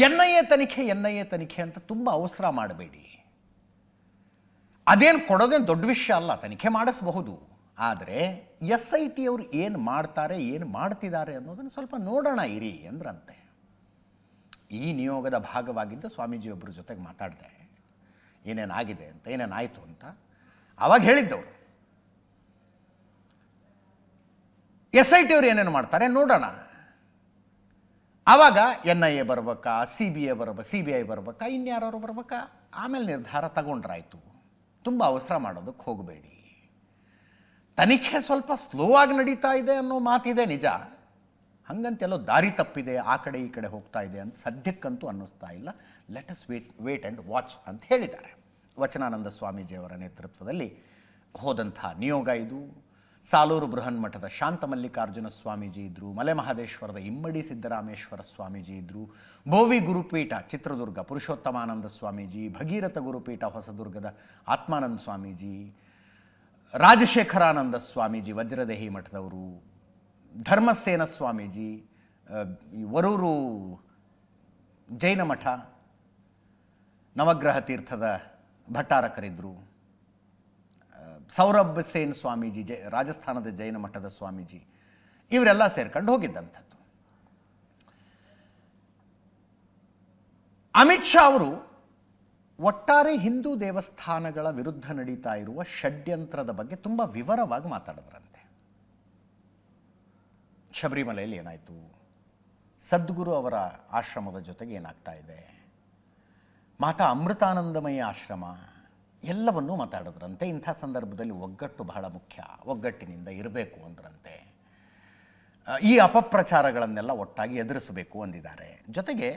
N I A ತನಿಖೆ ಅಂತ ತುಂಬ ಅವಸರ ಮಾಡಬೇಡಿ. ಅದೇನು ಕೊಡೋದೇನು ದೊಡ್ಡ ವಿಷಯ ಅಲ್ಲ, ತನಿಖೆ ಮಾಡಿಸಬಹುದು. ಆದರೆ SIT ಅವರು ಏನು ಮಾಡ್ತಾರೆ, ಏನು ಮಾಡ್ತಿದ್ದಾರೆ ಅನ್ನೋದನ್ನು ಸ್ವಲ್ಪ ನೋಡೋಣ ಇರಿ ಅಂದ್ರಂತೆ. ಈ ನಿಯೋಗದ ಭಾಗವಾಗಿದ್ದ ಸ್ವಾಮೀಜಿಯೊಬ್ಬರ ಜೊತೆಗೆ ಮಾತಾಡಿದೆ, ಏನೇನಾಗಿದೆ ಅಂತ, ಏನೇನಾಯಿತು ಅಂತ. ಆವಾಗ ಹೇಳಿದ್ದವರು SIT ಅವರು ಏನೇನು ಮಾಡ್ತಾರೆ ನೋಡೋಣ. ಆವಾಗ NIA ಬರ್ಬೇಕಾ, CBI ಬರ್ಬೇಕಾ, ಇನ್ಯಾರು ಬರ್ಬೇಕಾ, ಆಮೇಲೆ ನಿರ್ಧಾರ ತಗೊಂಡ್ರಾಯ್ತು. ತುಂಬ ಅವಸರ ಮಾಡೋದಕ್ಕೆ ಹೋಗಬೇಡಿ. ತನಿಖೆ ಸ್ವಲ್ಪ ಸ್ಲೋ ಆಗಿ ನಡೀತಾ ಇದೆ ಅನ್ನೋ ಮಾತಿದೆ ನಿಜ. ಹಂಗಂತೆಲ್ಲೋ ದಾರಿ ತಪ್ಪಿದೆ, ಆ ಕಡೆ ಈ ಕಡೆ ಹೋಗ್ತಾ ಇದೆ ಅಂತ ಸದ್ಯಕ್ಕಂತೂ ಅನ್ನಿಸ್ತಾ ಇಲ್ಲ. Let us wait and watch ಅಂತ ಹೇಳಿದ್ದಾರೆ. ವಚನಾನಂದ ಸ್ವಾಮೀಜಿಯವರ ನೇತೃತ್ವದಲ್ಲಿ ಹೋದಂಥ ನಿಯೋಗ ಇದು. ಸಾಲೂರು ಬೃಹನ್ಮಠದ ಶಾಂತ ಮಲ್ಲಿಕಾರ್ಜುನ ಸ್ವಾಮೀಜಿ ಇದ್ದರು, ಮಲೆ ಮಹದೇಶ್ವರದ ಇಮ್ಮಡಿ ಸಿದ್ದರಾಮೇಶ್ವರ ಸ್ವಾಮೀಜಿ ಇದ್ದರು, ಬೋವಿ ಗುರುಪೀಠ ಚಿತ್ರದುರ್ಗ ಪುರುಷೋತ್ತಮಾನಂದ ಸ್ವಾಮೀಜಿ, ಭಗೀರಥ ಗುರುಪೀಠ ಹೊಸದುರ್ಗದ ಆತ್ಮಾನಂದ ಸ್ವಾಮೀಜಿ, ರಾಜಶೇಖರಾನಂದ ಸ್ವಾಮೀಜಿ ವಜ್ರದೇಹಿ ಮಠದವರು, ಧರ್ಮಸೇನ ಸ್ವಾಮೀಜಿ ವರೂರು ಜೈನ ಮಠ, ನವಗ್ರಹ ತೀರ್ಥದ ಭಟ್ಟಾರಕರಿದ್ದರು, ಸೌರಭ್ ಸೇನ್ ಸ್ವಾಮೀಜಿ ರಾಜಸ್ಥಾನದ ಜೈನ ಮಠದ ಸ್ವಾಮೀಜಿ, ಇವರೆಲ್ಲ ಸೇರ್ಕೊಂಡು ಹೋಗಿದ್ದಂಥದ್ದು. ಅಮಿತ್ ಶಾ ಅವರು ಒಟ್ಟಾರೆ ಹಿಂದೂ ದೇವಸ್ಥಾನಗಳ ವಿರುದ್ಧ ನಡೀತಾ ಇರುವ ಷಡ್ಯಂತ್ರದ ಬಗ್ಗೆ ತುಂಬ ವಿವರವಾಗಿ ಮಾತಾಡಿದ್ರಂತೆ. ಶಬರಿಮಲೆಯಲ್ಲಿ ಏನಾಯಿತು, ಸದ್ಗುರು ಅವರ ಆಶ್ರಮದ ಜೊತೆಗೆ ಏನಾಗ್ತಾ ಇದೆ, ಮಾತಾ ಅಮೃತಾನಂದಮಯಿ ಆಶ್ರಮ, ಎಲ್ಲವನ್ನೂ ಮಾತಾಡಿದ್ರಂತೆ. ಇಂಥ ಸಂದರ್ಭದಲ್ಲಿ ಒಗ್ಗಟ್ಟು ಬಹಳ ಮುಖ್ಯ, ಒಗ್ಗಟ್ಟಿನಿಂದ ಇರಬೇಕು ಅಂದ್ರಂತೆ. ಈ ಅಪಪ್ರಚಾರಗಳನ್ನೆಲ್ಲ ಒಟ್ಟಾಗಿ ಎದುರಿಸಬೇಕು ಅಂದಿದ್ದಾರೆ. ಜೊತೆಗೆ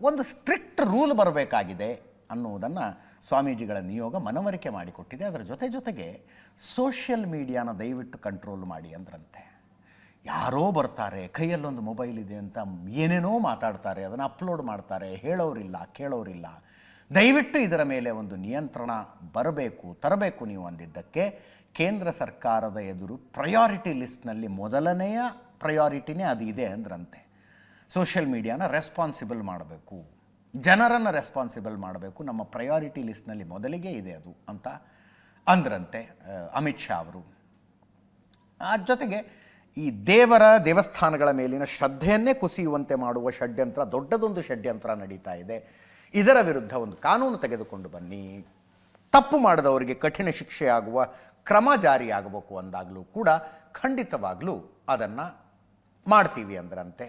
ಒಂದು ಸ್ಟ್ರಿಕ್ಟ್ ರೂಲ್ ಬರಬೇಕಾಗಿದೆ ಅನ್ನುವುದನ್ನು ಸ್ವಾಮೀಜಿಗಳ ನಿಯೋಗ ಮನವರಿಕೆ ಮಾಡಿಕೊಟ್ಟಿದೆ. ಅದರ ಜೊತೆಗೆ ಸೋಷಿಯಲ್ ಮೀಡಿಯಾನ ದಯವಿಟ್ಟು ಕಂಟ್ರೋಲ್ ಮಾಡಿ ಅಂದ್ರಂತೆ. ಯಾರೋ ಬರ್ತಾರೆ, ಕೈಯಲ್ಲೊಂದು ಮೊಬೈಲ್ ಇದೆ ಅಂತ ಏನೇನೋ ಮಾತಾಡ್ತಾರೆ, ಅದನ್ನು ಅಪ್ಲೋಡ್ ಮಾಡ್ತಾರೆ, ಹೇಳೋರಿಲ್ಲ ಕೇಳೋರಿಲ್ಲ. ದಯವಿಟ್ಟು ಇದರ ಮೇಲೆ ಒಂದು ನಿಯಂತ್ರಣ ತರಬೇಕು ನೀವು ಅಂದಿದ್ದಕ್ಕೆ ಕೇಂದ್ರ ಸರ್ಕಾರದ ಎದುರು ಪ್ರಯಾರಿಟಿ ಲಿಸ್ಟ್ನಲ್ಲಿ ಮೊದಲನೆಯ ಪ್ರಯಾರಿಟಿನೇ ಅದು ಇದೆ ಅಂದ್ರಂತೆ. ಸೋಷಿಯಲ್ ಮೀಡಿಯಾನ ರೆಸ್ಪಾನ್ಸಿಬಲ್ ಮಾಡಬೇಕು, ಜನರನ್ನು ರೆಸ್ಪಾನ್ಸಿಬಲ್ ಮಾಡಬೇಕು, ನಮ್ಮ ಪ್ರಯಾರಿಟಿ ಲಿಸ್ಟ್ನಲ್ಲಿ ಮೊದಲಿಗೆ ಇದೆ ಅದು ಅಂತ ಅಂದ್ರಂತೆ ಅಮಿತ್ ಶಾ ಅವರು. ಜೊತೆಗೆ ಈ ದೇವಸ್ಥಾನಗಳ ಮೇಲಿನ ಶ್ರದ್ಧೆಯನ್ನೇ ಕುಸಿಯುವಂತೆ ಮಾಡುವ ಷಡ್ಯಂತ್ರ, ದೊಡ್ಡದೊಂದು ಷಡ್ಯಂತ್ರ ನಡೀತಾ ಇದೆ. ಇದರ ವಿರುದ್ಧ ಒಂದು ಕಾನೂನು ತೆಗೆದುಕೊಂಡು ಬನ್ನಿ, ತಪ್ಪು ಮಾಡಿದವರಿಗೆ ಕಠಿಣ ಶಿಕ್ಷೆಯಾಗುವ ಕ್ರಮ ಜಾರಿಯಾಗಬೇಕು ಅಂದಾಗಲೂ ಕೂಡ ಖಂಡಿತವಾಗಲೂ ಅದನ್ನು ಮಾಡ್ತೀವಿ ಅಂದ್ರಂತೆ.